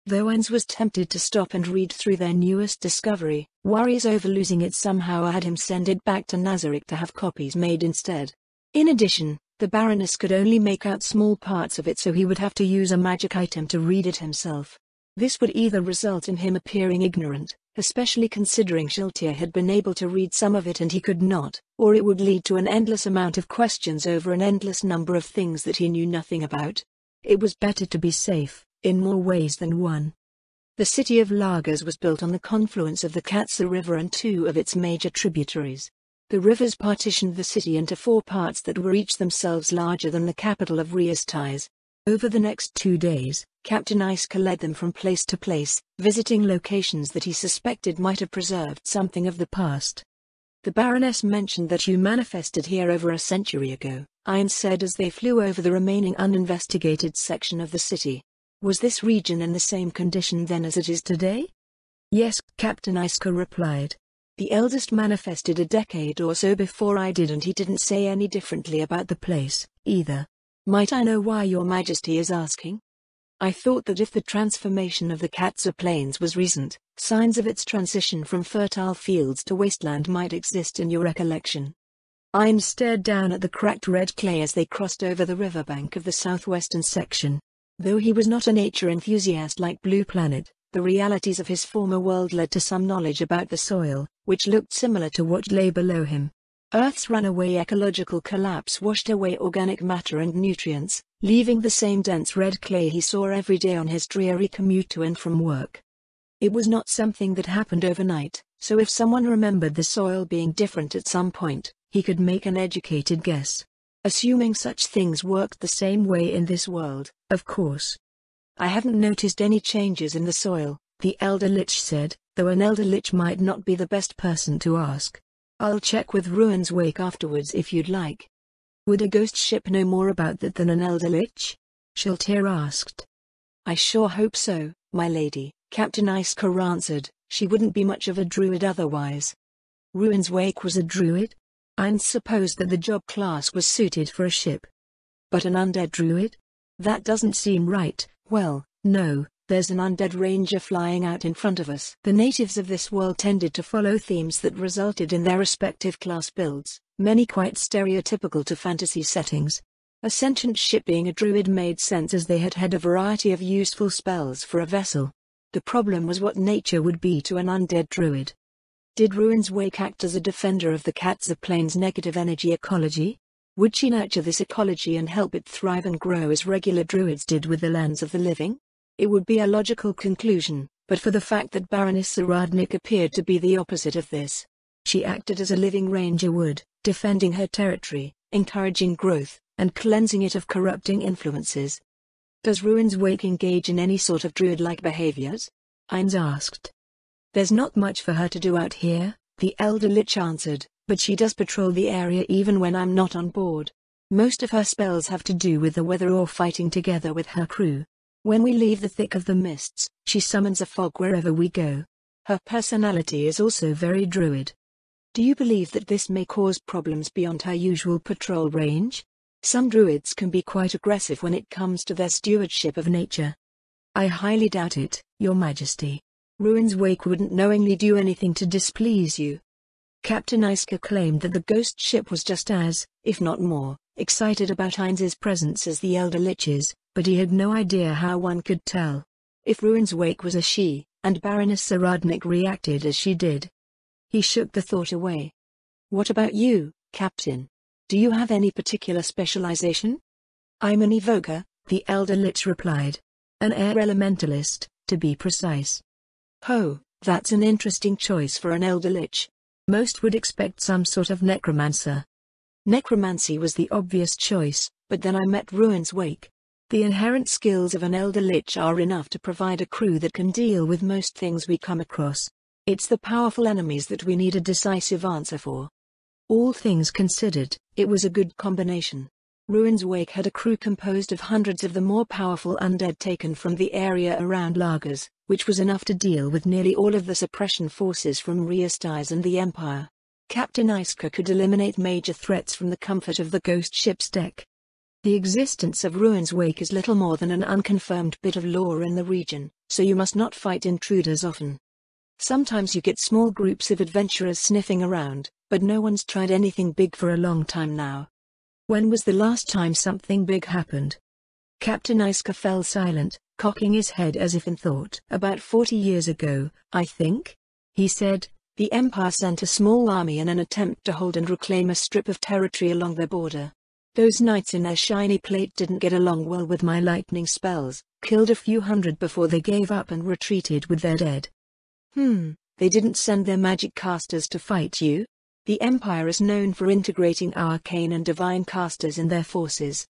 Though Ainz was tempted to stop and read through their newest discovery, worries over losing it somehow had him send it back to Nazarick to have copies made instead. In addition, the Baroness could only make out small parts of it, so he would have to use a magic item to read it himself. This would either result in him appearing ignorant, especially considering Shiltir had been able to read some of it and he could not, or it would lead to an endless amount of questions over an endless number of things that he knew nothing about. It was better to be safe, in more ways than one. The city of Lagos was built on the confluence of the Katsa River and two of its major tributaries. The rivers partitioned the city into 4 parts that were each themselves larger than the capital of Riastais. Over the next 2 days, Captain Iska led them from place to place, visiting locations that he suspected might have preserved something of the past. The Baroness mentioned that you manifested here over a century ago, Ainz said as they flew over the remaining uninvestigated section of the city. Was this region in the same condition then as it is today? Yes, Captain Iska replied. The eldest manifested a decade or so before I did, and he didn't say any differently about the place, either. Might I know why your majesty is asking? I thought that if the transformation of the Katsa Plains was recent, signs of its transition from fertile fields to wasteland might exist in your recollection. Ainz stared down at the cracked red clay as they crossed over the riverbank of the southwestern section. Though he was not a nature enthusiast like Blue Planet, the realities of his former world led to some knowledge about the soil, which looked similar to what lay below him. Earth's runaway ecological collapse washed away organic matter and nutrients, leaving the same dense red clay he saw every day on his dreary commute to and from work. It was not something that happened overnight, so if someone remembered the soil being different at some point, he could make an educated guess. Assuming such things worked the same way in this world, of course. I haven't noticed any changes in the soil, the Elder Lich said, though an Elder Lich might not be the best person to ask. I'll check with Ruin's Wake afterwards if you'd like. Would a ghost ship know more about that than an Elder Lich? Shiltir asked. I sure hope so, my lady, Captain Iska answered. She wouldn't be much of a druid otherwise. Ruin's Wake was a druid? Ainz supposed that the job class was suited for a ship. But an undead druid? That doesn't seem right. Well, no, there's an undead ranger flying out in front of us. The natives of this world tended to follow themes that resulted in their respective class builds, many quite stereotypical to fantasy settings. A sentient ship being a druid made sense as they had a variety of useful spells for a vessel. The problem was what nature would be to an undead druid. Did Ruin's Wake act as a defender of the Katsa Plains' negative energy ecology? Would she nurture this ecology and help it thrive and grow as regular druids did with the lands of the living? It would be a logical conclusion, but for the fact that Baroness Saradnik appeared to be the opposite of this. She acted as a living ranger would, defending her territory, encouraging growth, and cleansing it of corrupting influences. Does Ruin's Wake engage in any sort of druid-like behaviors? Ainz asked. There's not much for her to do out here, the Elder Lich answered. But she does patrol the area even when I'm not on board. Most of her spells have to do with the weather or fighting together with her crew. When we leave the thick of the mists, she summons a fog wherever we go. Her personality is also very druid. Do you believe that this may cause problems beyond her usual patrol range? Some druids can be quite aggressive when it comes to their stewardship of nature. I highly doubt it, Your Majesty. Ruin's Wake wouldn't knowingly do anything to displease you. Captain Iska claimed that the ghost ship was just as, if not more, excited about Ainz's presence as the Elder Liches, but he had no idea how one could tell. If Ruin's Wake was a she, and Baroness Saradnik reacted as she did. He shook the thought away. What about you, Captain? Do you have any particular specialization? I'm an evoker, the Elder Lich replied. An air elementalist, to be precise. Oh, that's an interesting choice for an Elder Lich. Most would expect some sort of necromancer. Necromancy was the obvious choice, but then I met Ruin's Wake. The inherent skills of an Elder Lich are enough to provide a crew that can deal with most things we come across. It's the powerful enemies that we need a decisive answer for. All things considered, it was a good combination. Ruin's Wake had a crew composed of hundreds of the more powerful undead taken from the area around Lagos, which was enough to deal with nearly all of the suppression forces from Riastais and the Empire. Captain Iska could eliminate major threats from the comfort of the ghost ship's deck. The existence of Ruin's Wake is little more than an unconfirmed bit of lore in the region, so you must not fight intruders often. Sometimes you get small groups of adventurers sniffing around, but no one's tried anything big for a long time now. When was the last time something big happened? Captain Iska fell silent, cocking his head as if in thought. About 40 years ago, I think, he said. The Empire sent a small army in an attempt to hold and reclaim a strip of territory along their border. Those knights in their shiny plate didn't get along well with my lightning spells, killed a few hundred before they gave up and retreated with their dead. They didn't send their magic casters to fight you? The Empire is known for integrating arcane and divine casters in their forces.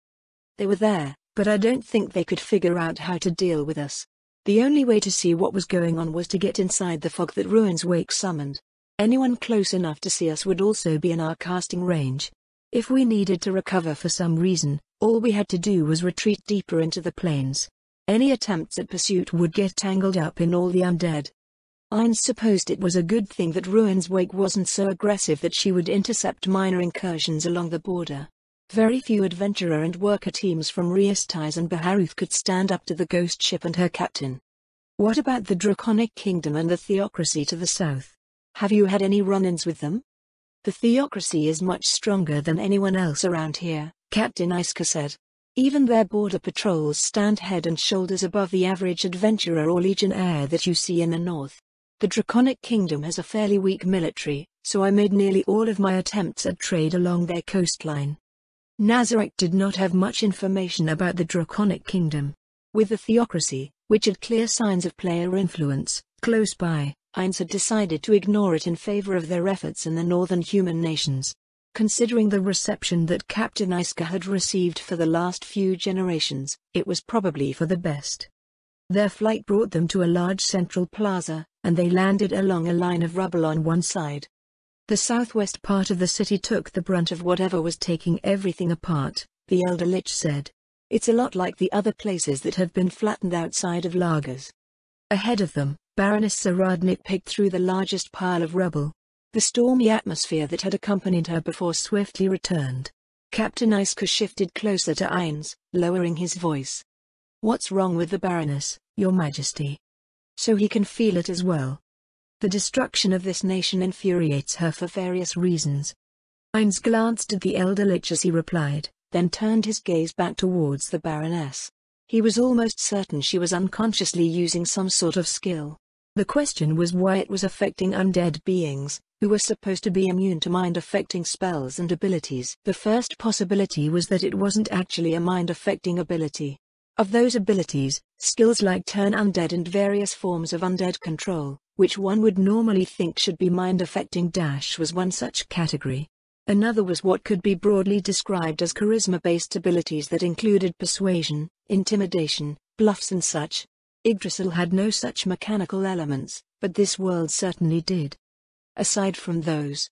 They were there, but I don't think they could figure out how to deal with us. The only way to see what was going on was to get inside the fog that Ruin's Wake summoned. Anyone close enough to see us would also be in our casting range. If we needed to recover for some reason, all we had to do was retreat deeper into the plains. Any attempts at pursuit would get tangled up in all the undead. Ainz supposed it was a good thing that Ruin's Wake wasn't so aggressive that she would intercept minor incursions along the border. Very few adventurer and worker teams from Riestais and Baharuth could stand up to the ghost ship and her captain. What about the Draconic Kingdom and the Theocracy to the south? Have you had any run-ins with them? The Theocracy is much stronger than anyone else around here, Captain Iska said. Even their border patrols stand head and shoulders above the average adventurer or legionnaire that you see in the north. The Draconic Kingdom has a fairly weak military, so I made nearly all of my attempts at trade along their coastline. Nazarek did not have much information about the Draconic Kingdom. With the Theocracy, which had clear signs of player influence, close by, Ainz had decided to ignore it in favor of their efforts in the northern human nations. Considering the reception that Captain Iska had received for the last few generations, it was probably for the best. Their flight brought them to a large central plaza, and they landed along a line of rubble on one side. The southwest part of the city took the brunt of whatever was taking everything apart, the Elder Lich said. It's a lot like the other places that have been flattened outside of lagers. Ahead of them, Baroness Saradnik picked through the largest pile of rubble. The stormy atmosphere that had accompanied her before swiftly returned. Captain Iska shifted closer to Ainz, lowering his voice. What's wrong with the Baroness, Your Majesty? So he can feel it as well. The destruction of this nation infuriates her for various reasons. Ainz glanced at the Elder Lich as he replied, then turned his gaze back towards the Baroness. He was almost certain she was unconsciously using some sort of skill. The question was why it was affecting undead beings, who were supposed to be immune to mind-affecting spells and abilities. The first possibility was that it wasn't actually a mind-affecting ability. Of those abilities, skills like turn undead and various forms of undead control, which one would normally think should be mind-affecting, was one such category. Another was what could be broadly described as charisma-based abilities that included persuasion, intimidation, bluffs and such. Yggdrasil had no such mechanical elements, but this world certainly did. Aside from those,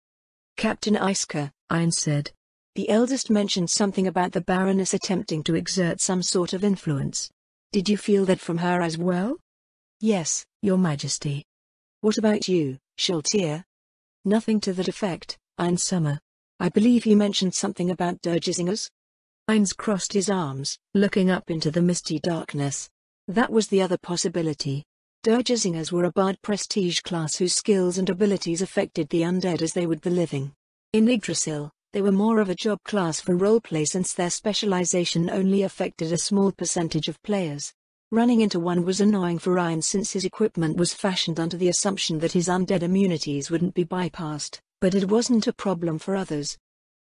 Captain Iska, Ainz said. The eldest mentioned something about the Baroness attempting to exert some sort of influence. Did you feel that from her as well? Yes, Your Majesty. What about you, Shaltir? Nothing to that effect, Ainz Summer. I believe he mentioned something about Dirgesingers? Ainz crossed his arms, looking up into the misty darkness. That was the other possibility. Dirgesingers were a bard prestige class whose skills and abilities affected the undead as they would the living. In Yggdrasil, they were more of a job class for roleplay since their specialization only affected a small percentage of players. Running into one was annoying for Ryan since his equipment was fashioned under the assumption that his undead immunities wouldn't be bypassed, but it wasn't a problem for others.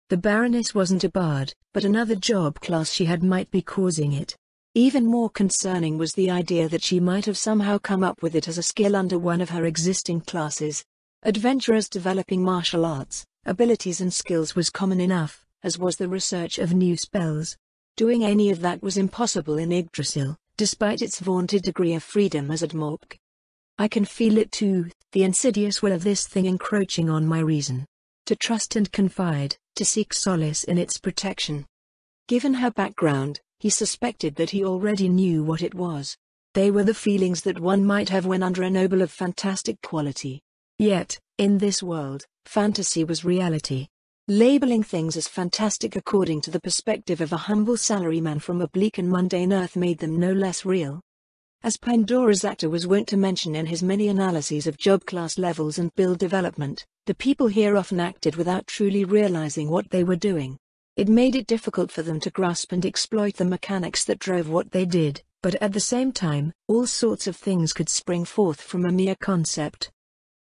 The Baroness wasn't a bard, but another job class she had might be causing it. Even more concerning was the idea that she might have somehow come up with it as a skill under one of her existing classes. Adventurers developing martial arts, abilities and skills was common enough, as was the research of new spells. Doing any of that was impossible in Yggdrasil, despite its vaunted degree of freedom as Admork. I can feel it too, the insidious will of this thing encroaching on my reason. To trust and confide, to seek solace in its protection. Given her background, he suspected that he already knew what it was. They were the feelings that one might have when under a noble of fantastic quality. Yet, in this world, fantasy was reality. Labeling things as fantastic according to the perspective of a humble salaryman from a bleak and mundane earth made them no less real. As Pandora's actor was wont to mention in his many analyses of job class levels and build development, the people here often acted without truly realizing what they were doing. It made it difficult for them to grasp and exploit the mechanics that drove what they did, but at the same time, all sorts of things could spring forth from a mere concept.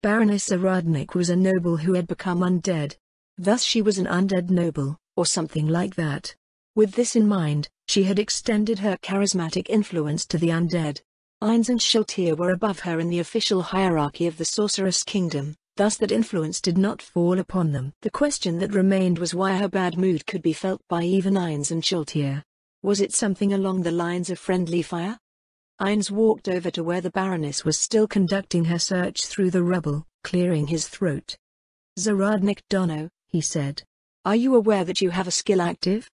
Baroness Zaradnik was a noble who had become undead. Thus she was an undead noble, or something like that. With this in mind, she had extended her charismatic influence to the undead. Ainz and Shiltir were above her in the official hierarchy of the Sorceress Kingdom, thus that influence did not fall upon them. The question that remained was why her bad mood could be felt by even Ainz and Shiltir. Was it something along the lines of friendly fire? Ainz walked over to where the Baroness was still conducting her search through the rubble, clearing his throat. "Zaradnik Dono," he said. "Are you aware that you have a skill active?"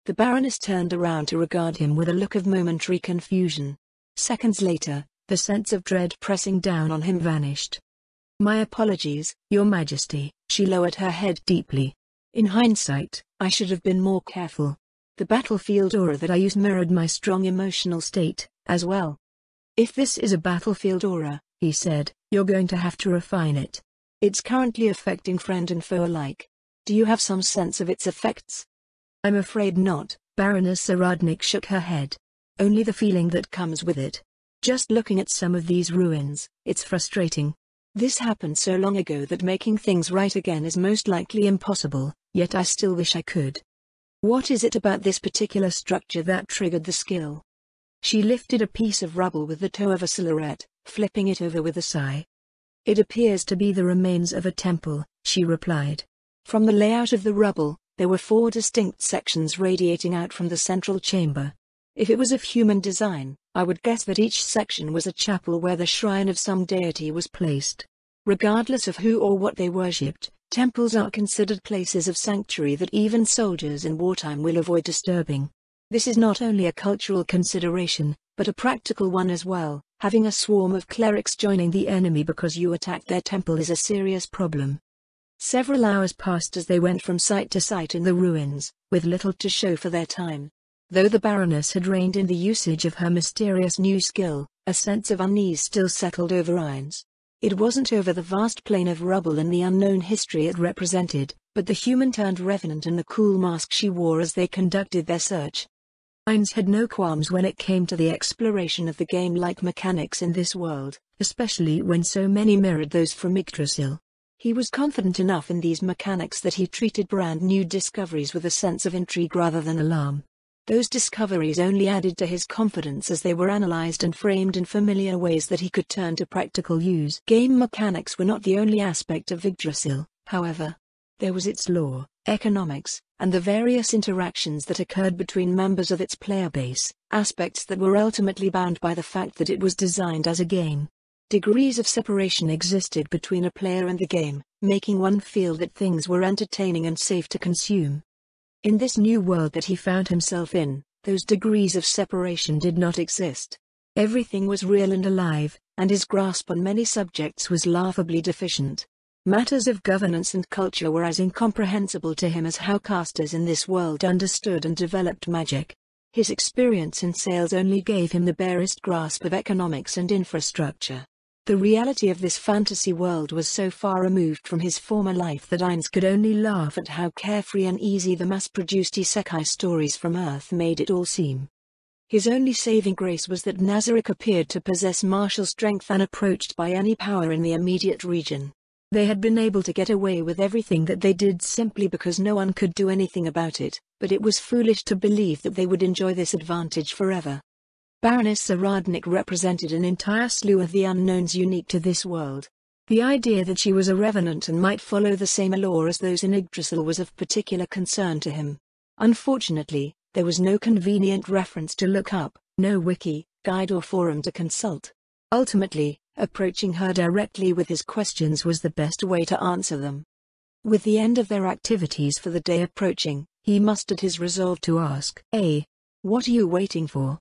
The Baroness turned around to regard him with a look of momentary confusion. Seconds later, the sense of dread pressing down on him vanished. "My apologies, Your Majesty." She lowered her head deeply. "In hindsight, I should have been more careful. The battlefield aura that I used mirrored my strong emotional state, as well." "If this is a battlefield aura," he said, "you're going to have to refine it. It's currently affecting friend and foe alike. Do you have some sense of its effects?" "I'm afraid not." Baroness Zaradnik shook her head. "Only the feeling that comes with it. Just looking at some of these ruins, it's frustrating. This happened so long ago that making things right again is most likely impossible, yet I still wish I could." "What is it about this particular structure that triggered the skill?" She lifted a piece of rubble with the toe of a silhouette, flipping it over with a sigh. "It appears to be the remains of a temple," she replied. From the layout of the rubble, there were 4 distinct sections radiating out from the central chamber. If it was of human design, I would guess that each section was a chapel where the shrine of some deity was placed. Regardless of who or what they worshipped, temples are considered places of sanctuary that even soldiers in wartime will avoid disturbing. This is not only a cultural consideration, but a practical one as well. Having a swarm of clerics joining the enemy because you attacked their temple is a serious problem. Several hours passed as they went from site to site in the ruins, with little to show for their time. Though the Baroness had reined in the usage of her mysterious new skill, a sense of unease still settled over Ainz. It wasn't over the vast plain of rubble and the unknown history it represented, but the human-turned revenant and the cool mask she wore as they conducted their search. Ainz had no qualms when it came to the exploration of the game-like mechanics in this world, especially when so many mirrored those from Yggdrasil. He was confident enough in these mechanics that he treated brand-new discoveries with a sense of intrigue rather than alarm. Those discoveries only added to his confidence as they were analyzed and framed in familiar ways that he could turn to practical use. Game mechanics were not the only aspect of Yggdrasil, however. There was its lore, economics, and the various interactions that occurred between members of its player base, aspects that were ultimately bound by the fact that it was designed as a game. Degrees of separation existed between a player and the game, making one feel that things were entertaining and safe to consume. In this new world that he found himself in, those degrees of separation did not exist. Everything was real and alive, and his grasp on many subjects was laughably deficient. Matters of governance and culture were as incomprehensible to him as how casters in this world understood and developed magic. His experience in sales only gave him the barest grasp of economics and infrastructure. The reality of this fantasy world was so far removed from his former life that Ainz could only laugh at how carefree and easy the mass-produced isekai stories from Earth made it all seem. His only saving grace was that Nazarick appeared to possess martial strength unapproached by any power in the immediate region. They had been able to get away with everything that they did simply because no one could do anything about it, but it was foolish to believe that they would enjoy this advantage forever. Baroness Zaradnik represented an entire slew of the unknowns unique to this world. The idea that she was a revenant and might follow the same law as those in Yggdrasil was of particular concern to him. Unfortunately, there was no convenient reference to look up, no wiki, guide or forum to consult. Ultimately, approaching her directly with his questions was the best way to answer them. With the end of their activities for the day approaching, he mustered his resolve to ask, "What are you waiting for?"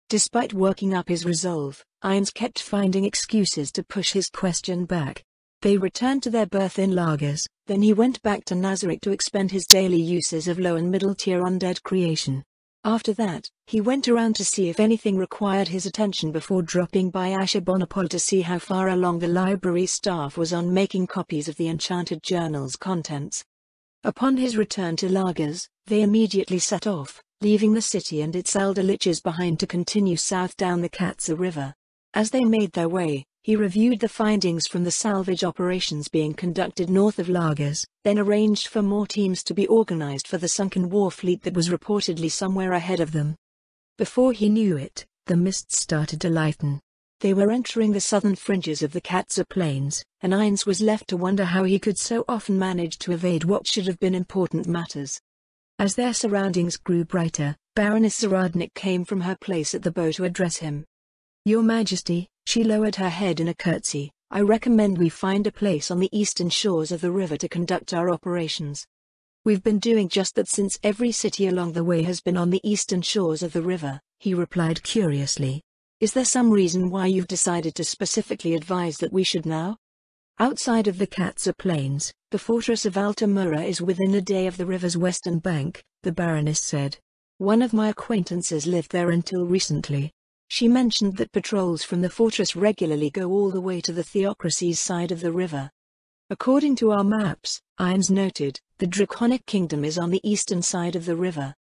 Despite working up his resolve, Ainz kept finding excuses to push his question back. They returned to their berth in Lagos, then he went back to Nazarick to expend his daily uses of low and middle-tier undead creation. After that, he went around to see if anything required his attention before dropping by Ashurbanipal to see how far along the library staff was on making copies of the enchanted journal's contents. Upon his return to Lagos, they immediately set off, leaving the city and its elder liches behind to continue south down the Katsa River. As they made their way, he reviewed the findings from the salvage operations being conducted north of Lagos, then arranged for more teams to be organized for the sunken war fleet that was reportedly somewhere ahead of them. Before he knew it, the mist started to lighten. They were entering the southern fringes of the Katsa Plains, and Ainz was left to wonder how he could so often manage to evade what should have been important matters. As their surroundings grew brighter, Baroness Zaradnik came from her place at the bow to address him. "Your Majesty," she lowered her head in a curtsy, "I recommend we find a place on the eastern shores of the river to conduct our operations." "We've been doing just that since every city along the way has been on the eastern shores of the river," he replied curiously. "Is there some reason why you've decided to specifically advise that we should now?" "Outside of the Katsa Plains, the fortress of Altamura is within a day of the river's western bank," the Baroness said. "One of my acquaintances lived there until recently." She mentioned that patrols from the fortress regularly go all the way to the theocracy's side of the river. "According to our maps," Ainz noted, "the Draconic Kingdom is on the eastern side of the river."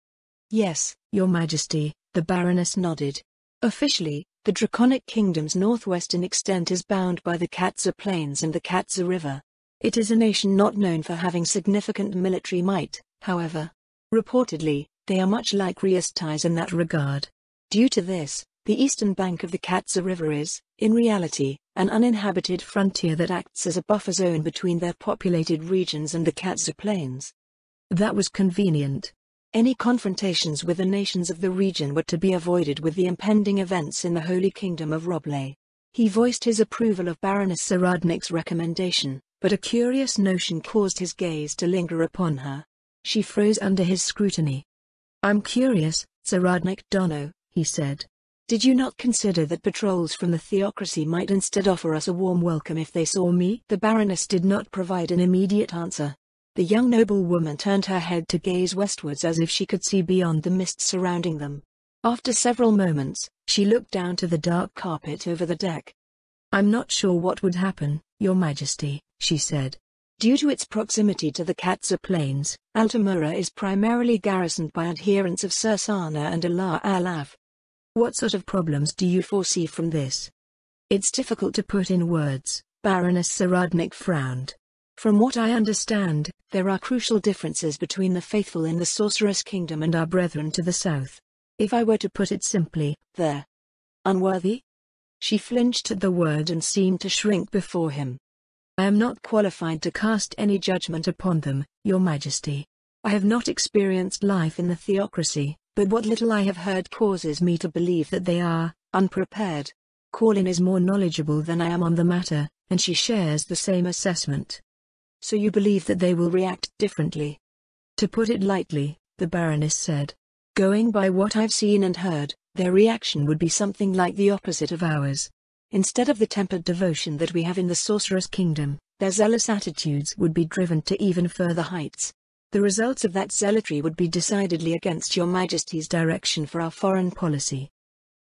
"Yes, Your Majesty," the Baroness nodded. "Officially, the Draconic Kingdom's northwestern extent is bound by the Katsa Plains and the Katsa River. It is a nation not known for having significant military might, however. Reportedly, they are much like Riastais in that regard. Due to this, the eastern bank of the Katsa River is, in reality, an uninhabited frontier that acts as a buffer zone between their populated regions and the Katsa Plains." That was convenient. Any confrontations with the nations of the region were to be avoided with the impending events in the Holy Kingdom of Roble. He voiced his approval of Baroness Zaradnik's recommendation, but a curious notion caused his gaze to linger upon her. She froze under his scrutiny. "I'm curious, Zaradnik Dono," he said. "Did you not consider that patrols from the theocracy might instead offer us a warm welcome if they saw me?" The Baroness did not provide an immediate answer. The young noblewoman turned her head to gaze westwards as if she could see beyond the mist surrounding them. After several moments, she looked down to the dark carpet over the deck. "I'm not sure what would happen, Your Majesty," she said. "Due to its proximity to the Katsa Plains, Altamura is primarily garrisoned by adherents of Sursana and Allah Alaf. What sort of problems do you foresee from this?" "It's difficult to put in words," Baroness Zaradnik frowned. "From what I understand, there are crucial differences between the faithful in the Sorceress Kingdom and our brethren to the south. If I were to put it simply, they're unworthy?" She flinched at the word and seemed to shrink before him. "I am not qualified to cast any judgment upon them, Your Majesty. I have not experienced life in the theocracy, but what little I have heard causes me to believe that they are unprepared. Corlin is more knowledgeable than I am on the matter, and she shares the same assessment." "So you believe that they will react differently?" "To put it lightly," the Baroness said. "Going by what I've seen and heard, their reaction would be something like the opposite of ours. Instead of the tempered devotion that we have in the Sorceress Kingdom, their zealous attitudes would be driven to even further heights. The results of that zealotry would be decidedly against Your Majesty's direction for our foreign policy."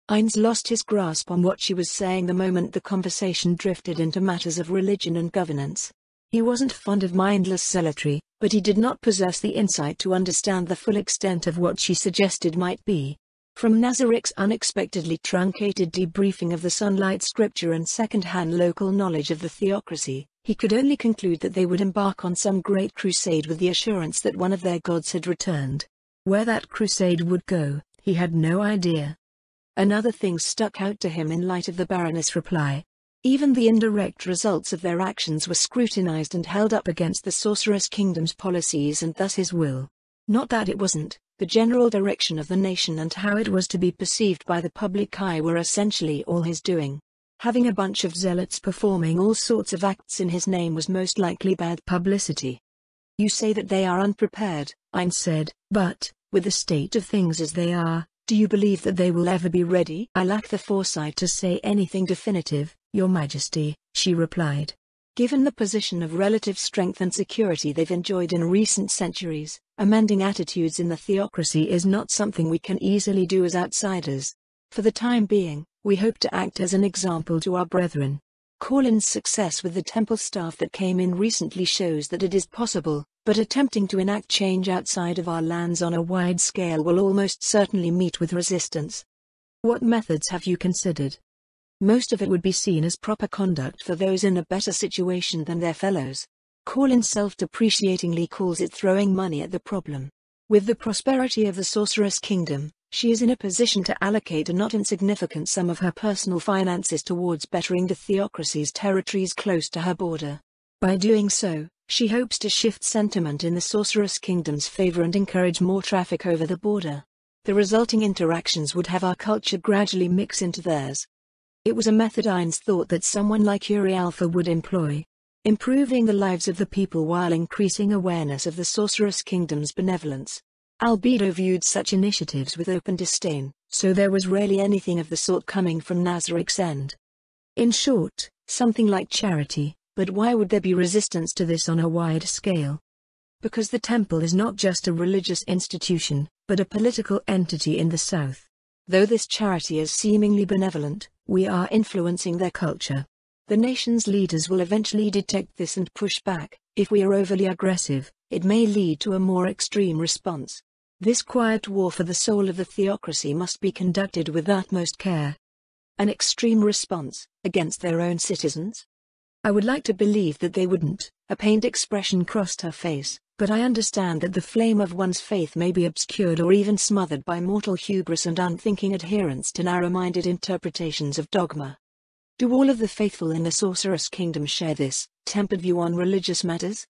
Ainz lost his grasp on what she was saying the moment the conversation drifted into matters of religion and governance. He wasn't fond of mindless zealotry, but he did not possess the insight to understand the full extent of what she suggested might be. From Nazarik's unexpectedly truncated debriefing of the Sunlight Scripture and second-hand local knowledge of the theocracy, he could only conclude that they would embark on some great crusade with the assurance that one of their gods had returned. Where that crusade would go, he had no idea. Another thing stuck out to him in light of the Baroness' reply. Even the indirect results of their actions were scrutinized and held up against the Sorceress Kingdom's policies and thus his will. Not that it wasn't. The general direction of the nation and how it was to be perceived by the public eye were essentially all his doing. Having a bunch of zealots performing all sorts of acts in his name was most likely bad publicity. "You say that they are unprepared," Ainz said, "but, with the state of things as they are, do you believe that they will ever be ready?" "I lack the foresight to say anything definitive, Your Majesty," she replied. "Given the position of relative strength and security they've enjoyed in recent centuries, Amending attitudes in the theocracy is not something we can easily do as outsiders. For the time being, we hope to act as an example to our brethren. Corlin's success with the temple staff that came in recently shows that it is possible, but attempting to enact change outside of our lands on a wide scale will almost certainly meet with resistance. What methods have you considered? Most of it would be seen as proper conduct for those in a better situation than their fellows. Corlin self-depreciatingly calls it throwing money at the problem. With the prosperity of the Sorceress Kingdom, she is in a position to allocate a not insignificant sum of her personal finances towards bettering the theocracy's territories close to her border. By doing so, she hopes to shift sentiment in the Sorceress Kingdom's favor and encourage more traffic over the border. The resulting interactions would have our culture gradually mix into theirs. It was a method Ainz thought that someone like Uri Alpha would employ. Improving the lives of the people while increasing awareness of the Sorceress Kingdom's benevolence. Albedo viewed such initiatives with open disdain, so there was rarely anything of the sort coming from Nazarik's end. In short, something like charity, but why would there be resistance to this on a wide scale? Because the temple is not just a religious institution, but a political entity in the South. Though this charity is seemingly benevolent, we are influencing their culture. The nation's leaders will eventually detect this and push back. If we are overly aggressive, it may lead to a more extreme response. This quiet war for the soul of the theocracy must be conducted with utmost care. An extreme response, against their own citizens? I would like to believe that they wouldn't. A pained expression crossed her face, but I understand that the flame of one's faith may be obscured or even smothered by mortal hubris and unthinking adherence to narrow-minded interpretations of dogma. Do all of the faithful in the Sorceress Kingdom share this tempered view on religious matters?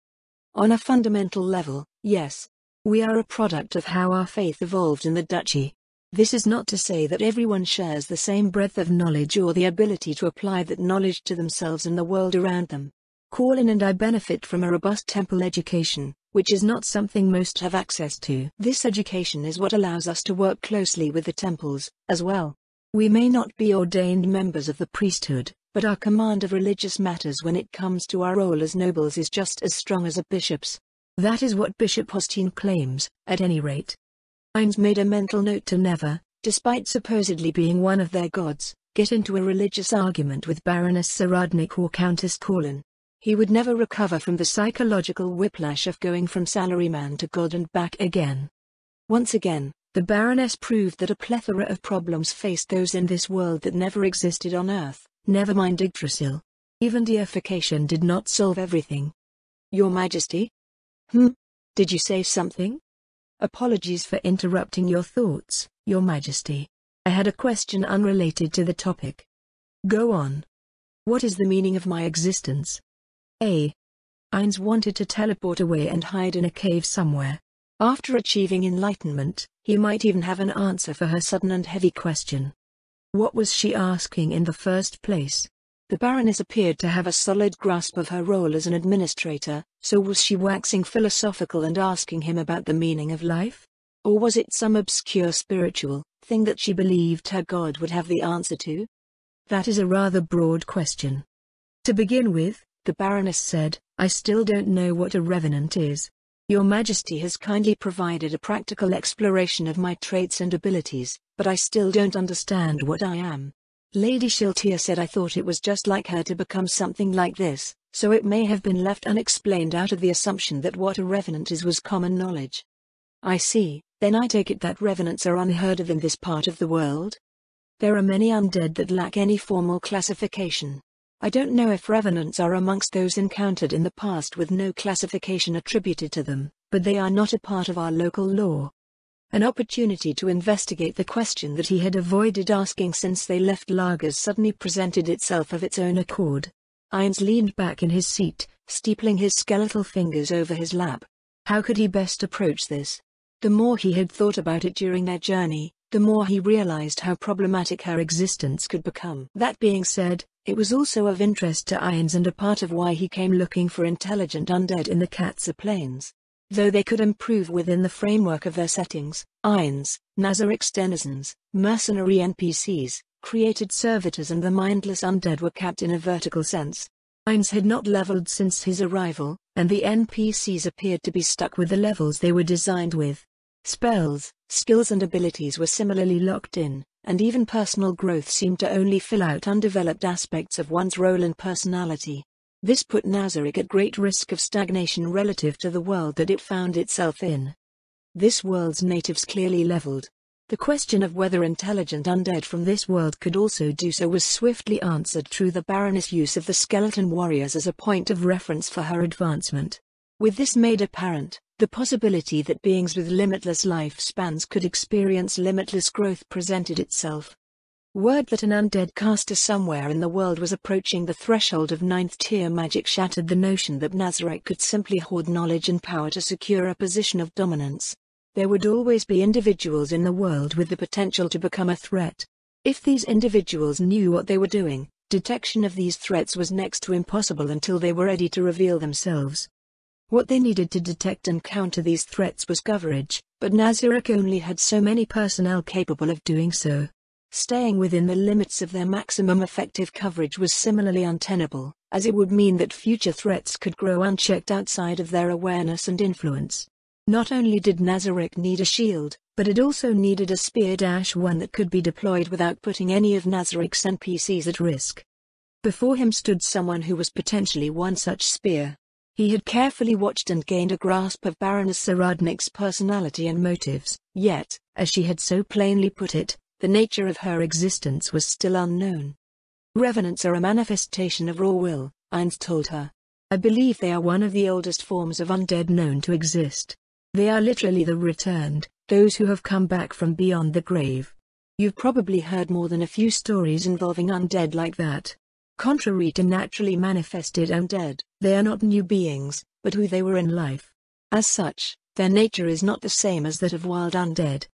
On a fundamental level, yes. We are a product of how our faith evolved in the Duchy. This is not to say that everyone shares the same breadth of knowledge or the ability to apply that knowledge to themselves and the world around them. Corlin and I benefit from a robust temple education, which is not something most have access to. This education is what allows us to work closely with the temples, as well. We may not be ordained members of the priesthood, but our command of religious matters when it comes to our role as nobles is just as strong as a bishop's. That is what Bishop Hostine claims, at any rate. Ainz made a mental note to never, despite supposedly being one of their gods, get into a religious argument with Baroness Saradnik or Countess Corlin. He would never recover from the psychological whiplash of going from salaryman to god and back again. Once again, the Baroness proved that a plethora of problems faced those in this world that never existed on Earth, never mind Yggdrasil. Even deification did not solve everything. Your Majesty? Did you say something? Apologies for interrupting your thoughts, Your Majesty. I had a question unrelated to the topic. Go on. What is the meaning of my existence? Ainz wanted to teleport away and hide in a cave somewhere. After achieving enlightenment, he might even have an answer for her sudden and heavy question. What was she asking in the first place? The Baroness appeared to have a solid grasp of her role as an administrator, so was she waxing philosophical and asking him about the meaning of life? Or was it some obscure spiritual thing that she believed her god would have the answer to? That is a rather broad question. To begin with, the Baroness said, I still don't know what a revenant is. Your Majesty has kindly provided a practical exploration of my traits and abilities, but I still don't understand what I am. Lady Shiltia said I thought it was just like her to become something like this, so it may have been left unexplained out of the assumption that what a revenant is was common knowledge. I see, then I take it that revenants are unheard of in this part of the world? There are many undead that lack any formal classification. I don't know if revenants are amongst those encountered in the past with no classification attributed to them, but they are not a part of our local law. An opportunity to investigate the question that he had avoided asking since they left Lagos suddenly presented itself of its own accord. Ainz leaned back in his seat, steepling his skeletal fingers over his lap. How could he best approach this? The more he had thought about it during their journey, the more he realized how problematic her existence could become. That being said, it was also of interest to Ainz and a part of why he came looking for intelligent undead in the Katsa Plains. Though they could improve within the framework of their settings, Ainz, Nazarik's denizens, mercenary NPCs, created servitors and the mindless undead were capped in a vertical sense. Ainz had not leveled since his arrival, and the NPCs appeared to be stuck with the levels they were designed with. Spells, skills and abilities were similarly locked in, and even personal growth seemed to only fill out undeveloped aspects of one's role and personality. This put Nazarick at great risk of stagnation relative to the world that it found itself in. This world's natives clearly leveled. The question of whether intelligent undead from this world could also do so was swiftly answered through the Baroness' use of the skeleton warriors as a point of reference for her advancement. With this made apparent, the possibility that beings with limitless lifespans could experience limitless growth presented itself. Word that an undead caster somewhere in the world was approaching the threshold of 9th tier magic shattered the notion that Nazarick could simply hoard knowledge and power to secure a position of dominance. There would always be individuals in the world with the potential to become a threat. If these individuals knew what they were doing, detection of these threats was next to impossible until they were ready to reveal themselves. What they needed to detect and counter these threats was coverage, but Nazarick only had so many personnel capable of doing so. Staying within the limits of their maximum effective coverage was similarly untenable, as it would mean that future threats could grow unchecked outside of their awareness and influence. Not only did Nazarick need a shield, but it also needed a spear-one that could be deployed without putting any of Nazarick's NPCs at risk. Before him stood someone who was potentially one such spear. He had carefully watched and gained a grasp of Baroness Saradnik's personality and motives, yet, as she had so plainly put it, the nature of her existence was still unknown. Revenants are a manifestation of raw will, Ainz told her. I believe they are one of the oldest forms of undead known to exist. They are literally the returned, those who have come back from beyond the grave. You've probably heard more than a few stories involving undead like that. Contrary to naturally manifested undead, they are not new beings, but who they were in life. As such, their nature is not the same as that of wild undead.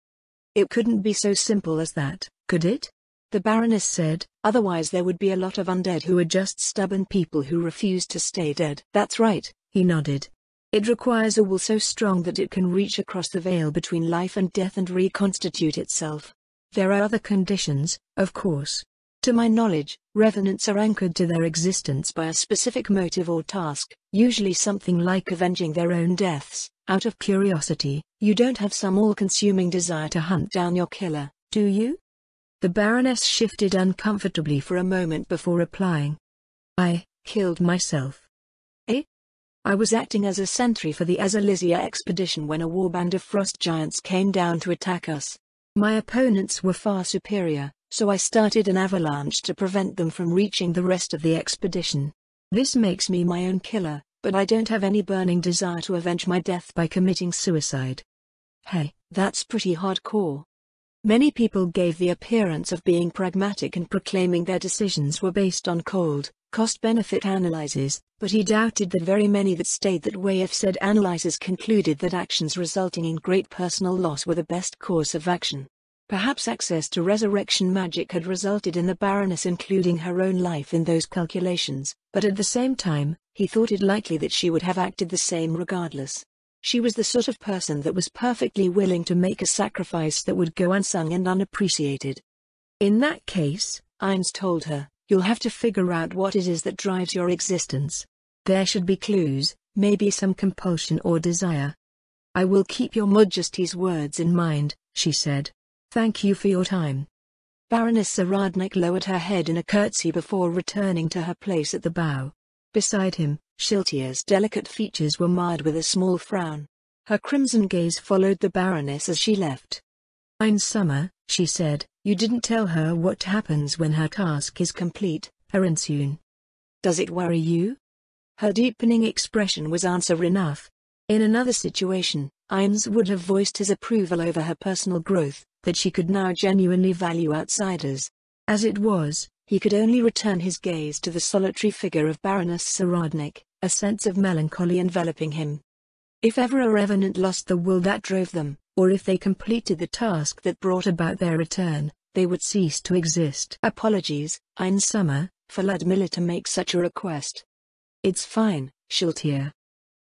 It couldn't be so simple as that, could it? The Baroness said, otherwise there would be a lot of undead who are just stubborn people who refuse to stay dead. That's right, he nodded. It requires a will so strong that it can reach across the veil between life and death and reconstitute itself. There are other conditions, of course. To my knowledge, revenants are anchored to their existence by a specific motive or task, usually something like avenging their own deaths. Out of curiosity, you don't have some all-consuming desire to hunt down your killer, do you? The Baroness shifted uncomfortably for a moment before replying. I killed myself. Eh? I was acting as a sentry for the Azalizia expedition when a warband of frost giants came down to attack us. My opponents were far superior, so I started an avalanche to prevent them from reaching the rest of the expedition. This makes me my own killer, but I don't have any burning desire to avenge my death by committing suicide. Hey, that's pretty hardcore. Many people gave the appearance of being pragmatic and proclaiming their decisions were based on cold, cost-benefit analyses, but he doubted that very many that stayed that way if said analyses concluded that actions resulting in great personal loss were the best course of action. Perhaps access to resurrection magic had resulted in the Baroness including her own life in those calculations, but at the same time, he thought it likely that she would have acted the same regardless. She was the sort of person that was perfectly willing to make a sacrifice that would go unsung and unappreciated. In that case, Ainz told her, you'll have to figure out what it is that drives your existence. There should be clues, maybe some compulsion or desire. I will keep your Majesty's words in mind, she said. Thank you for your time. Baroness Saradnik lowered her head in a curtsy before returning to her place at the bow. Beside him, Shiltier's delicate features were marred with a small frown. Her crimson gaze followed the Baroness as she left. In summer, she said, you didn't tell her what happens when her task is complete, Arinsoon. Does it worry you? Her deepening expression was answer enough. In another situation, Ainz would have voiced his approval over her personal growth, that she could now genuinely value outsiders. As it was, he could only return his gaze to the solitary figure of Baroness Saradnik, a sense of melancholy enveloping him. If ever a revenant lost the will that drove them, or if they completed the task that brought about their return, they would cease to exist. Apologies, Ainz Summer, for Ludmilla to make such a request. It's fine, Shiltier.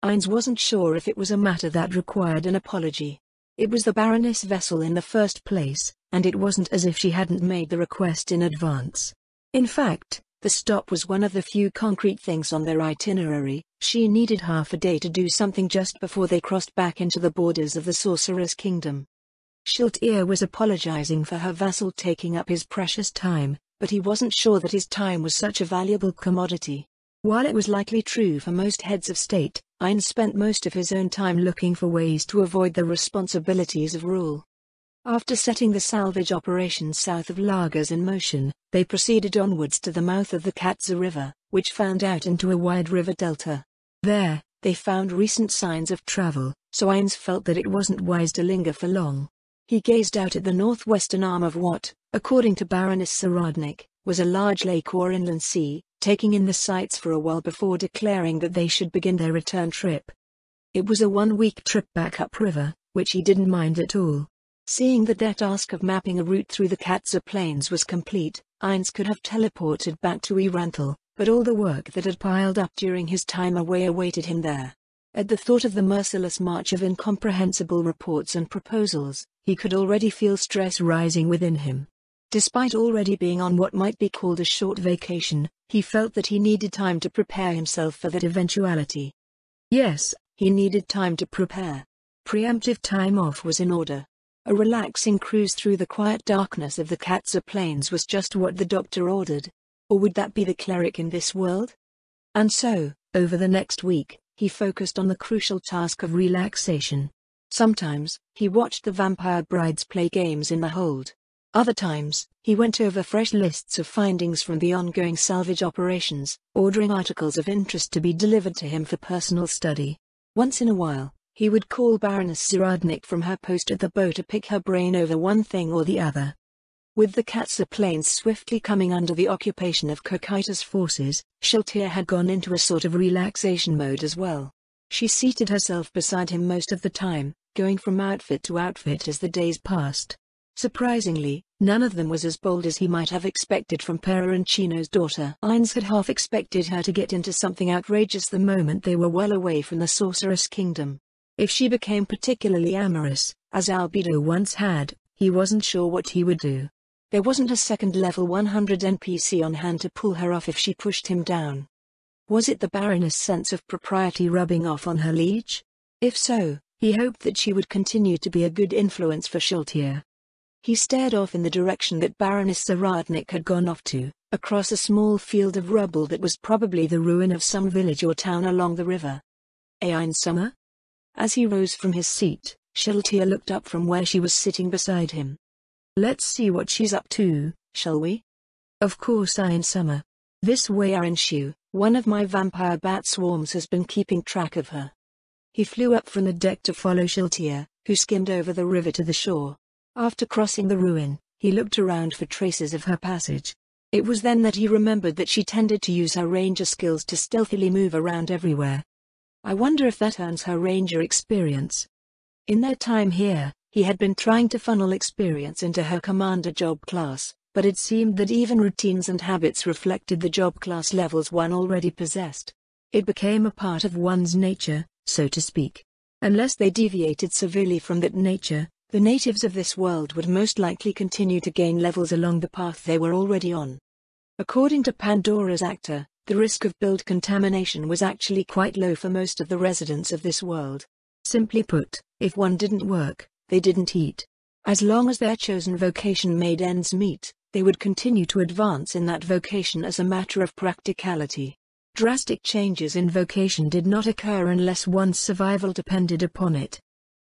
Ainz wasn't sure if it was a matter that required an apology. It was the Baroness' vessel in the first place, and it wasn't as if she hadn't made the request in advance. In fact, The stop was one of the few concrete things on their itinerary. She needed half a day to do something just before they crossed back into the borders of the Sorcerer's Kingdom. Shiltir was apologizing for her vassal taking up his precious time, but he wasn't sure that his time was such a valuable commodity. While it was likely true for most heads of state, Ayn spent most of his own time looking for ways to avoid the responsibilities of rule. After setting the salvage operations south of Lagos in motion, they proceeded onwards to the mouth of the Katza River, which fanned out into a wide river delta. There, they found recent signs of travel, so Ayn felt that it wasn't wise to linger for long. He gazed out at the northwestern arm of what, according to Baroness Saradnik, was a large lake or inland sea, taking in the sights for a while before declaring that they should begin their return trip. It was a one-week trip back upriver, which he didn't mind at all. Seeing that their task of mapping a route through the Katza Plains was complete, Ayn could have teleported back to Iranthal, but all the work that had piled up during his time away awaited him there. At the thought of the merciless march of incomprehensible reports and proposals, he could already feel stress rising within him. Despite already being on what might be called a short vacation, he felt that he needed time to prepare himself for that eventuality. Yes, he needed time to prepare. Preemptive time off was in order. A relaxing cruise through the quiet darkness of the Katza Plains was just what the doctor ordered. Or would that be the cleric in this world? And so, over the next week, he focused on the crucial task of relaxation. Sometimes, he watched the vampire brides play games in the hold. Other times, he went over fresh lists of findings from the ongoing salvage operations, ordering articles of interest to be delivered to him for personal study. Once in a while, he would call Baroness Zaradnik from her post at the boat to pick her brain over one thing or the other. With the Katza Plains swiftly coming under the occupation of Kokita's forces, Shiltir had gone into a sort of relaxation mode as well. She seated herself beside him most of the time, going from outfit to outfit as the days passed. Surprisingly, none of them was as bold as he might have expected from Peroncino's daughter. Ayn had half expected her to get into something outrageous the moment they were well away from the Sorceress Kingdom. If she became particularly amorous, as Albedo once had, he wasn't sure what he would do. There wasn't a second-level 100 NPC on hand to pull her off if she pushed him down. Was it the Baroness' sense of propriety rubbing off on her liege? If so, he hoped that she would continue to be a good influence for Shiltir. He stared off in the direction that Baroness Zaradnik had gone off to, across a small field of rubble that was probably the ruin of some village or town along the river. Ayn Summer? As he rose from his seat, Shiltir looked up from where she was sitting beside him. Let's see what she's up to, shall we? Of course, Ayn Summer. This way Arinshu, one of my vampire bat swarms, has been keeping track of her. He flew up from the deck to follow Shiltir, who skimmed over the river to the shore. After crossing the ruin, he looked around for traces of her passage. It was then that he remembered that she tended to use her ranger skills to stealthily move around everywhere. I wonder if that earns her ranger experience. In their time here, he had been trying to funnel experience into her commander job class, but it seemed that even routines and habits reflected the job class levels one already possessed. It became a part of one's nature, so to speak. Unless they deviated severely from that nature, the natives of this world would most likely continue to gain levels along the path they were already on. According to Pandora's actor, the risk of build contamination was actually quite low for most of the residents of this world. Simply put, if one didn't work, they didn't eat. As long as their chosen vocation made ends meet, they would continue to advance in that vocation as a matter of practicality. Drastic changes in vocation did not occur unless one's survival depended upon it.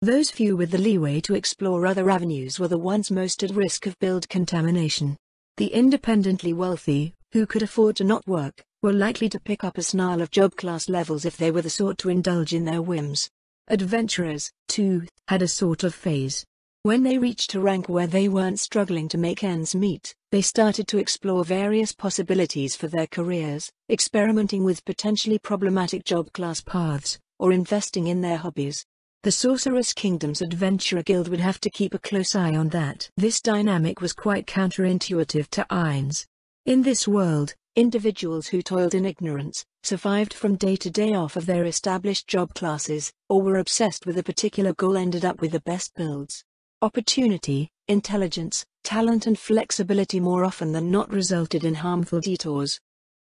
Those few with the leeway to explore other avenues were the ones most at risk of build contamination. The independently wealthy, who could afford to not work, were likely to pick up a snarl of job class levels if they were the sort to indulge in their whims. Adventurers, too, had a sort of phase. When they reached a rank where they weren't struggling to make ends meet, they started to explore various possibilities for their careers, experimenting with potentially problematic job class paths, or investing in their hobbies. The Sorceress Kingdom's Adventurer Guild would have to keep a close eye on that. This dynamic was quite counterintuitive to Ain's. In this world, individuals who toiled in ignorance, survived from day to day off of their established job classes, or were obsessed with a particular goal ended up with the best builds. Opportunity, intelligence, talent and flexibility more often than not resulted in harmful detours.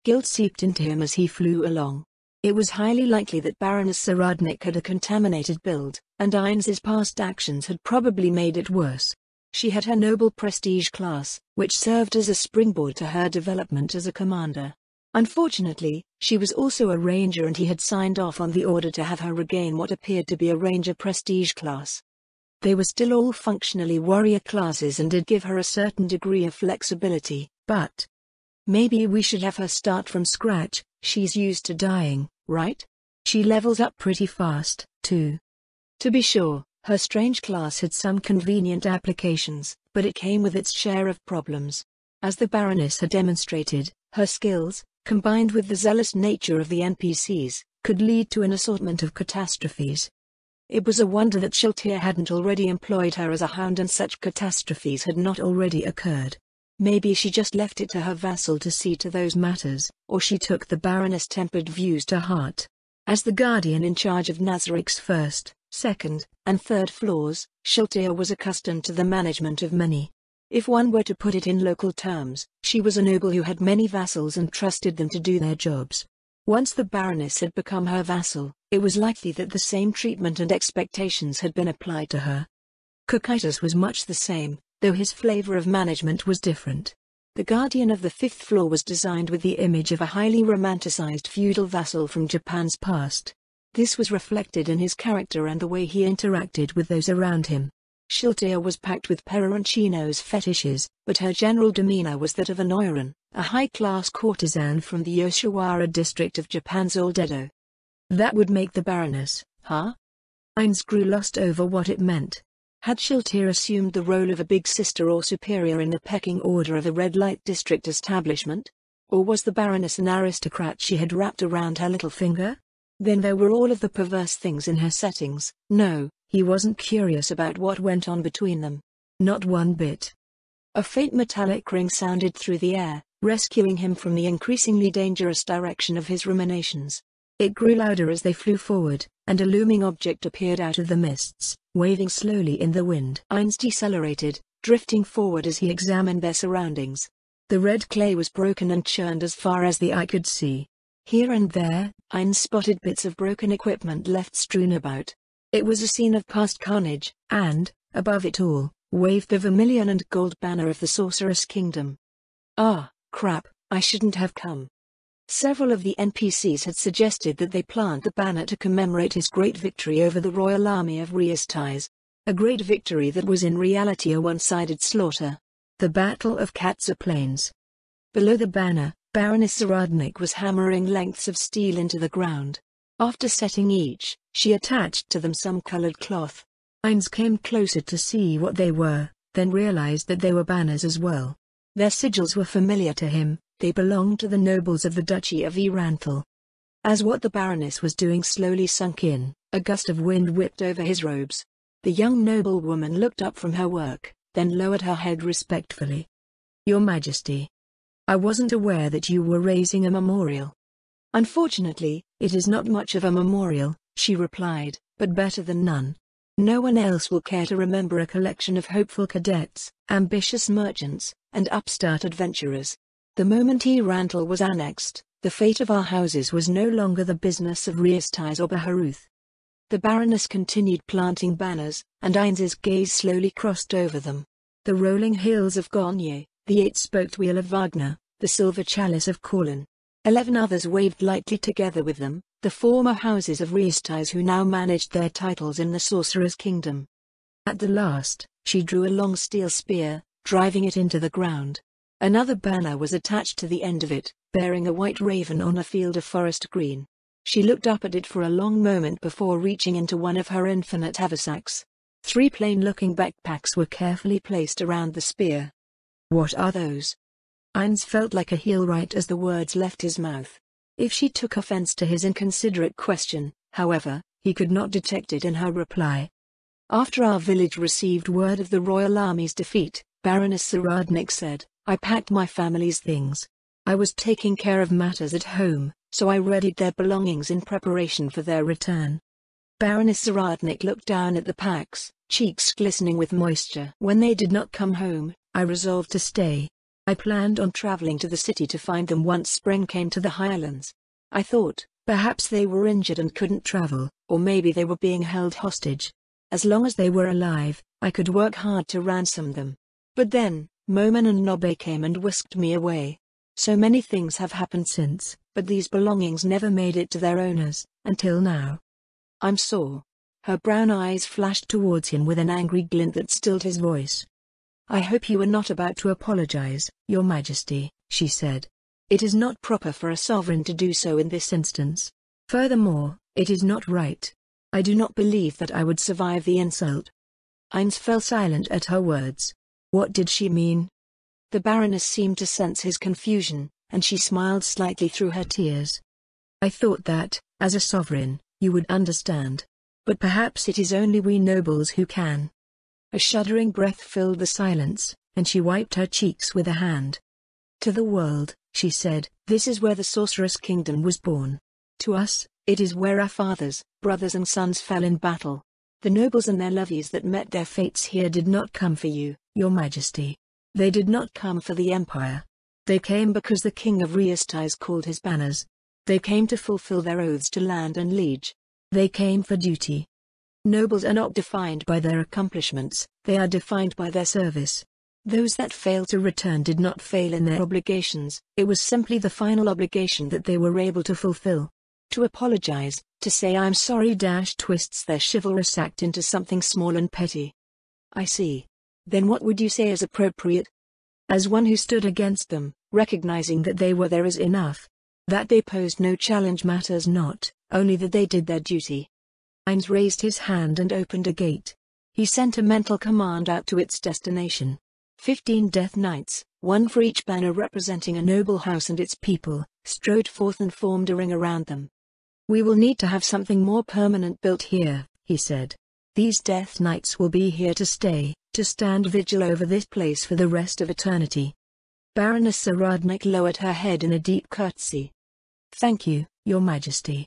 Guilt seeped into him as he flew along. It was highly likely that Baroness Saradnik had a contaminated build, and Eins's past actions had probably made it worse. She had her noble prestige class, which served as a springboard to her development as a commander. Unfortunately, she was also a ranger and he had signed off on the order to have her regain what appeared to be a ranger prestige class. They were still all functionally warrior classes and did give her a certain degree of flexibility, but maybe we should have her start from scratch. She's used to dying, right? She levels up pretty fast, too. To be sure, her strange class had some convenient applications, but it came with its share of problems. As the Baroness had demonstrated, her skills, combined with the zealous nature of the NPCs, could lead to an assortment of catastrophes. It was a wonder that Shiltir hadn't already employed her as a hound and such catastrophes had not already occurred. Maybe she just left it to her vassal to see to those matters, or she took the Baroness' tempered views to heart. As the guardian in charge of Nazarik's first, second, and third floors, Shiltir was accustomed to the management of many. If one were to put it in local terms, she was a noble who had many vassals and trusted them to do their jobs. Once the Baroness had become her vassal, it was likely that the same treatment and expectations had been applied to her. Cocytus was much the same, though his flavor of management was different. The guardian of the fifth floor was designed with the image of a highly romanticized feudal vassal from Japan's past. This was reflected in his character and the way he interacted with those around him. Shiltir was packed with Peroncino's fetishes, but her general demeanor was that of an Oiran, a high-class courtesan from the Yoshiwara district of Japan's old Edo. That would make the Baroness, huh? Eins grew lost over what it meant. Had Shiltir assumed the role of a big sister or superior in the pecking order of a red light district establishment? Or was the Baroness an aristocrat she had wrapped around her little finger? Then there were all of the perverse things in her settings. No, he wasn't curious about what went on between them. Not one bit. A faint metallic ring sounded through the air, rescuing him from the increasingly dangerous direction of his ruminations. It grew louder as they flew forward, and a looming object appeared out of the mists, waving slowly in the wind. Eins decelerated, drifting forward as he examined their surroundings. The red clay was broken and churned as far as the eye could see. Here and there, Eins spotted bits of broken equipment left strewn about. It was a scene of past carnage, and, above it all, waved the vermilion and gold banner of the Sorceress Kingdom. Ah, crap, I shouldn't have come. Several of the NPCs had suggested that they plant the banner to commemorate his great victory over the royal army of Riestais. A great victory that was in reality a one-sided slaughter. The Battle of Katsa Plains. Below the banner, Baroness Saradnik was hammering lengths of steel into the ground. After setting each, she attached to them some colored cloth. Eins came closer to see what they were, then realized that they were banners as well. Their sigils were familiar to him. They belonged to the nobles of the Duchy of Eranthal. As what the Baroness was doing slowly sunk in, a gust of wind whipped over his robes. The young noblewoman looked up from her work, then lowered her head respectfully. Your Majesty. I wasn't aware that you were raising a memorial. Unfortunately, it is not much of a memorial, she replied, but better than none. No one else will care to remember a collection of hopeful cadets, ambitious merchants, and upstart adventurers. The moment Eranthal was annexed, the fate of our houses was no longer the business of Riestais or Baharuth. The Baroness continued planting banners, and Eins's gaze slowly crossed over them. The rolling hills of Gonye, the eight-spoked wheel of Wagner, the silver chalice of Corlin. 11 others waved lightly together with them, the former houses of Riestais who now managed their titles in the Sorcerer's Kingdom. At the last, she drew a long steel spear, driving it into the ground. Another banner was attached to the end of it, bearing a white raven on a field of forest green. She looked up at it for a long moment before reaching into one of her infinite haversacks. 3 plain-looking backpacks were carefully placed around the spear. What are those? Eins felt like a heel right as the words left his mouth. If she took offense to his inconsiderate question, however, he could not detect it in her reply. After our village received word of the royal army's defeat, Baroness Saradnik said, I packed my family's things. I was taking care of matters at home, so I readied their belongings in preparation for their return. Baroness Saradnik looked down at the packs, cheeks glistening with moisture. When they did not come home, I resolved to stay. I planned on traveling to the city to find them once spring came to the Highlands. I thought, perhaps they were injured and couldn't travel, or maybe they were being held hostage. As long as they were alive, I could work hard to ransom them. But then, Moman and Nobe came and whisked me away. So many things have happened since, but these belongings never made it to their owners, until now. I'm sore. Her brown eyes flashed towards him with an angry glint that stilled his voice. I hope you are not about to apologize, Your Majesty, she said. It is not proper for a sovereign to do so in this instance. Furthermore, it is not right. I do not believe that I would survive the insult. Ines fell silent at her words. What did she mean? The Baroness seemed to sense his confusion, and she smiled slightly through her tears. I thought that, as a sovereign, you would understand. But perhaps it is only we nobles who can. A shuddering breath filled the silence, and she wiped her cheeks with a hand. To the world, she said, this is where the Sorceress Kingdom was born. To us, it is where our fathers, brothers and sons fell in battle. The nobles and their levies that met their fates here did not come for you, Your Majesty. They did not come for the Empire. They came because the King of Reastais called his banners. They came to fulfill their oaths to land and liege. They came for duty. Nobles are not defined by their accomplishments, they are defined by their service. Those that failed to return did not fail in their obligations, it was simply the final obligation that they were able to fulfill. To apologize, to say I'm sorry twists their chivalrous act into something small and petty. I see. Then what would you say is appropriate? As one who stood against them, recognizing that they were there is enough. That they posed no challenge matters not, only that they did their duty. Ines raised his hand and opened a gate. He sent a mental command out to its destination. 15 Death Knights, one for each banner representing a noble house and its people, strode forth and formed a ring around them. We will need to have something more permanent built here, he said. These Death Knights will be here to stay, to stand vigil over this place for the rest of eternity. Baroness Saradnik lowered her head in a deep curtsy. Thank you, Your Majesty.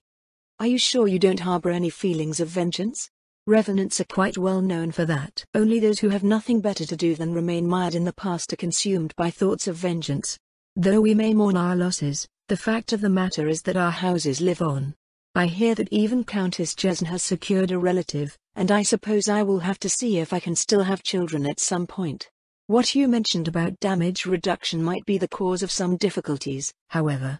Are you sure you don't harbor any feelings of vengeance? Revenants are quite well known for that. Only those who have nothing better to do than remain mired in the past are consumed by thoughts of vengeance. Though we may mourn our losses, the fact of the matter is that our houses live on. I hear that even Countess Jesn has secured a relative, and I suppose I will have to see if I can still have children at some point. What you mentioned about damage reduction might be the cause of some difficulties, however.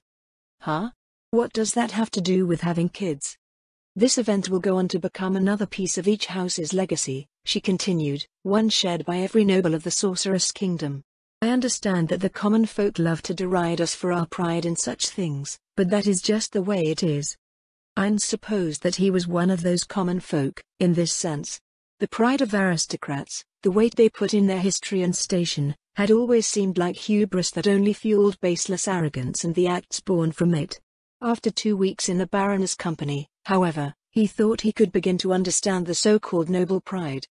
Huh? What does that have to do with having kids? This event will go on to become another piece of each house's legacy, she continued, one shared by every noble of the Sorceress Kingdom. I understand that the common folk love to deride us for our pride in such things, but that is just the way it is. Ines supposed that he was one of those common folk, in this sense. The pride of aristocrats, the weight they put in their history and station, had always seemed like hubris that only fueled baseless arrogance and the acts born from it. After 2 weeks in the Baroness' company, however, he thought he could begin to understand the so-called noble pride.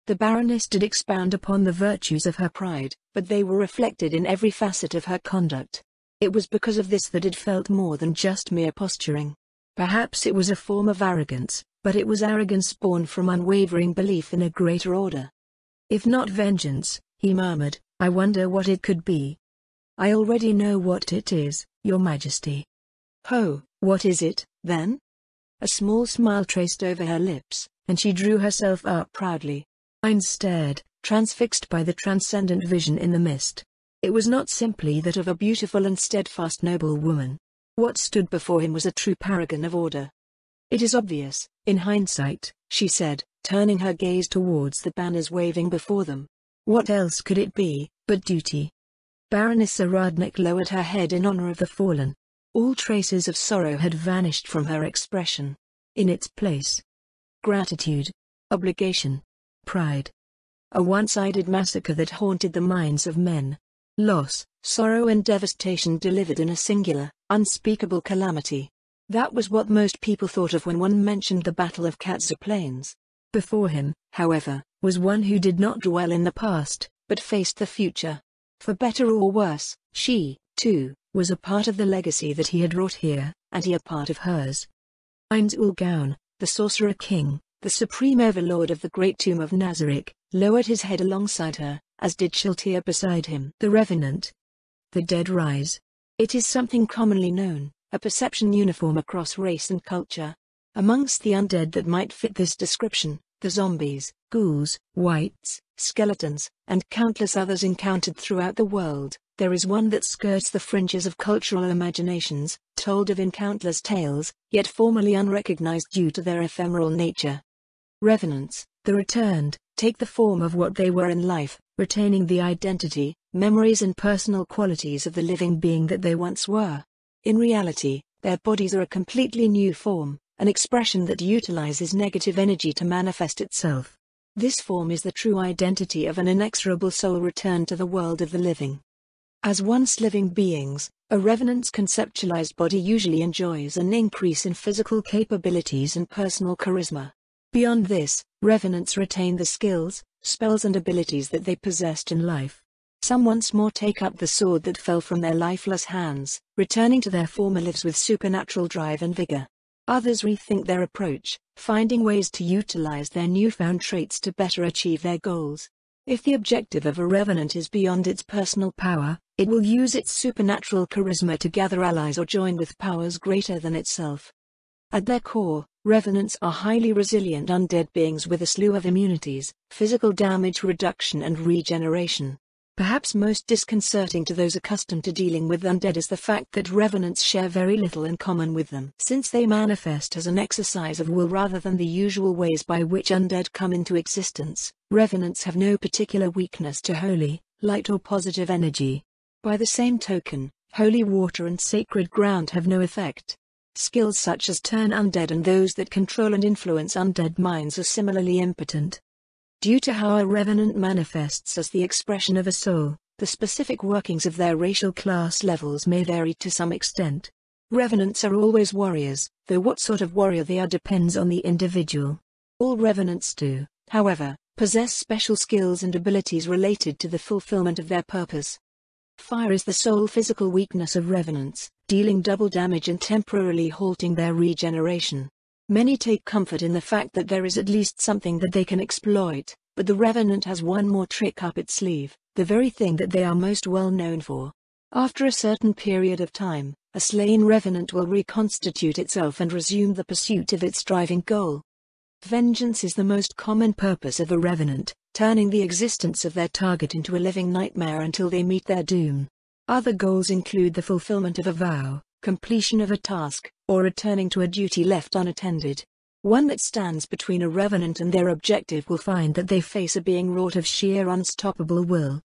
The Baroness did expound upon the virtues of her pride, but they were reflected in every facet of her conduct. It was because of this that it felt more than just mere posturing. Perhaps it was a form of arrogance, but it was arrogance born from unwavering belief in a greater order. If not vengeance, he murmured, I wonder what it could be. I already know what it is, Your Majesty. Oh, what is it, then? A small smile traced over her lips, and she drew herself up proudly. Ines stared, transfixed by the transcendent vision in the mist. It was not simply that of a beautiful and steadfast noble woman. What stood before him was a true paragon of order. It is obvious, in hindsight, she said, turning her gaze towards the banners waving before them. What else could it be, but duty? Baroness Saradnik lowered her head in honor of the fallen. All traces of sorrow had vanished from her expression. In its place, gratitude, obligation, pride. A one-sided massacre that haunted the minds of men. Loss, sorrow and devastation delivered in a singular, unspeakable calamity. That was what most people thought of when one mentioned the Battle of Katza Plains. Before him, however, was one who did not dwell in the past, but faced the future. For better or worse, she, too, was a part of the legacy that he had wrought here, and he a part of hers. Ines Ulgaun, the Sorcerer King, the supreme overlord of the great tomb of Nazarick, lowered his head alongside her, as did Shiltir beside him. The Revenant, The dead rise. It is something commonly known, a perception uniform across race and culture. Amongst the undead that might fit this description, the zombies, ghouls, wights, skeletons, and countless others encountered throughout the world, there is one that skirts the fringes of cultural imaginations, told of in countless tales, yet formerly unrecognized due to their ephemeral nature. Revenants, the returned, take the form of what they were in life, retaining the identity, memories and personal qualities of the living being that they once were. In reality, their bodies are a completely new form, an expression that utilizes negative energy to manifest itself. This form is the true identity of an inexorable soul returned to the world of the living. As once living beings, a revenant's conceptualized body usually enjoys an increase in physical capabilities and personal charisma. Beyond this, revenants retain the skills, spells and abilities that they possessed in life. Some once more take up the sword that fell from their lifeless hands, returning to their former lives with supernatural drive and vigor. Others rethink their approach, finding ways to utilize their newfound traits to better achieve their goals. If the objective of a revenant is beyond its personal power, it will use its supernatural charisma to gather allies or join with powers greater than itself. At their core, revenants are highly resilient undead beings with a slew of immunities, physical damage reduction and regeneration. Perhaps most disconcerting to those accustomed to dealing with undead is the fact that revenants share very little in common with them. Since they manifest as an exercise of will rather than the usual ways by which undead come into existence, revenants have no particular weakness to holy, light or positive energy. By the same token, holy water and sacred ground have no effect. Skills such as turn undead and those that control and influence undead minds are similarly impotent. Due to how a revenant manifests as the expression of a soul, the specific workings of their racial class levels may vary to some extent. Revenants are always warriors, though what sort of warrior they are depends on the individual. All revenants do, however, possess special skills and abilities related to the fulfillment of their purpose. Fire is the sole physical weakness of revenants, dealing double damage and temporarily halting their regeneration. Many take comfort in the fact that there is at least something that they can exploit, but the revenant has one more trick up its sleeve, the very thing that they are most well known for. After a certain period of time, a slain revenant will reconstitute itself and resume the pursuit of its driving goal. Vengeance is the most common purpose of a revenant, turning the existence of their target into a living nightmare until they meet their doom. Other goals include the fulfillment of a vow, completion of a task, or returning to a duty left unattended. One that stands between a revenant and their objective will find that they face a being wrought of sheer unstoppable will,